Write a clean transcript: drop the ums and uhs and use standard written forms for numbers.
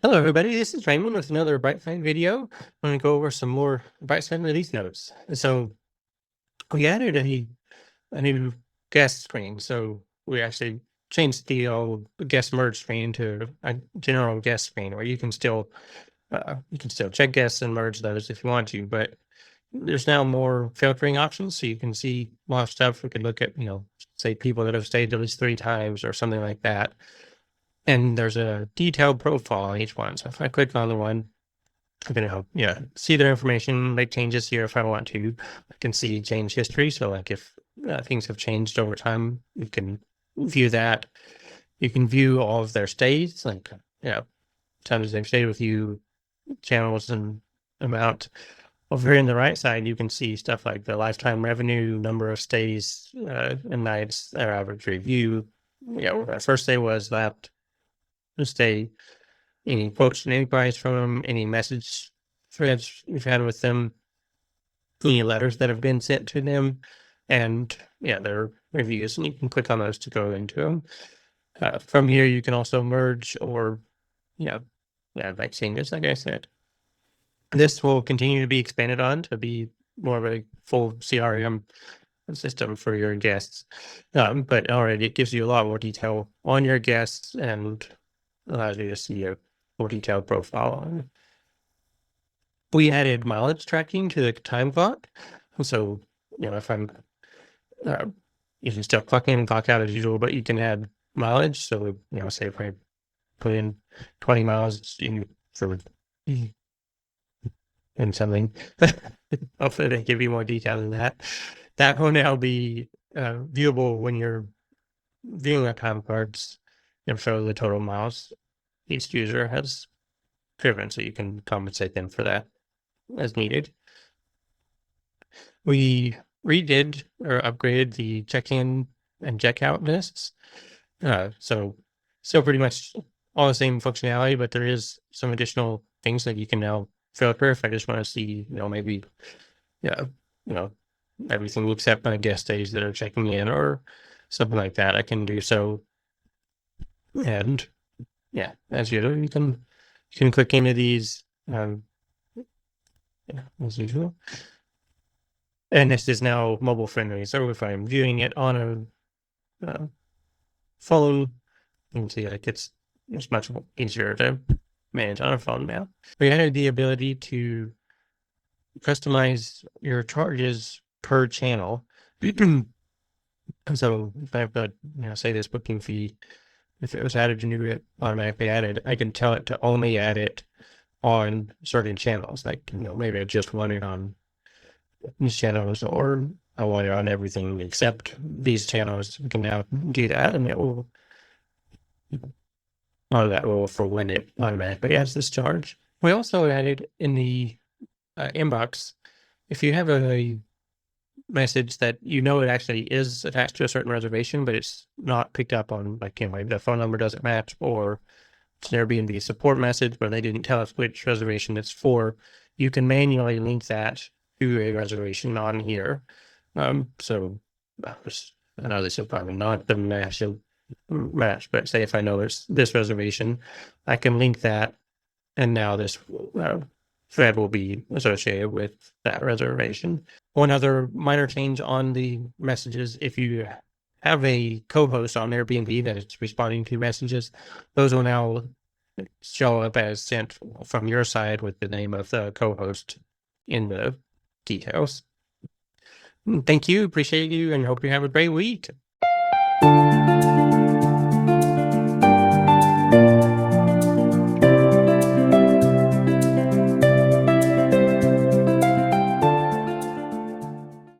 Hello, everybody. This is Raymond with another BrightSide video. I'm going to go over some more BrightSide release notes. So we added a new guest screen. So we actually changed the old guest merge screen to a general guest screen where you can still check guests and merge those if you want to, but there's now more filtering options, so you can see a lot of stuff. We could look at, say people that have stayed at least 3 times or something like that. And there's a detailed profile on each one. So if I click on the one, I'm going to help, see their information, make changes here if I want to. I can see change history. So like if things have changed over time, you can view that. You can view all of their stays, like, times they've stayed with you, channels and amount. Over here on the right side, you can see stuff like the lifetime revenue, number of stays and nights, their average review. Our first day was that stay, any quotes and any price from them, any message threads we've had with them, any letters that have been sent to them, and their reviews. And you can click on those to go into them. From here, you can also merge or, make changes, like I said. This will continue to be expanded on to be more of a full CRM system for your guests. But already it gives you a lot more detail on your guests and allows you to see a more detailed profile. We added mileage tracking to the time clock. So, if I'm, you can still clock in and clock out as usual, but you can add mileage. So, say if I put in 20 miles for and something, hopefully they give you more detail than that. That will now be viewable when you're viewing our time cards and show the total miles each user has driven, so you can compensate them for that as needed. We redid or upgraded the check-in and check-out lists. So still pretty much all the same functionality, but there is some additional things that you can now filter if I just want to see, maybe, yeah, you know, everything except my guest stays that are checking in or something like that. I can do so. And as usual, you can click into these as usual. And this is now mobile friendly. So if I'm viewing it on a phone, you can see like it's much easier to manage on a phone now. We added the ability to customize your charges per channel. So if I've got, say this booking fee, if it was added to it automatically added, I can tell it to only add it on certain channels. Like, maybe I just want it on these channels, or I want it on everything except these channels. We can now do that, and it will, that will for when it automatically adds this charge. We also added in the inbox, if you have a message that it actually is attached to a certain reservation, but it's not picked up on, like, the phone number doesn't match, or it's an Airbnb support message where they didn't tell us which reservation it's for, you can manually link that to a reservation on here. So I know this is probably not the match, but say if I know there's this reservation, I can link that, and now this thread will be associated with that reservation. One other minor change on the messages: if you have a co-host on Airbnb that is responding to messages, those will now show up as sent from your side with the name of the co-host in the details. Thank you. Appreciate you, and hope you have a great week.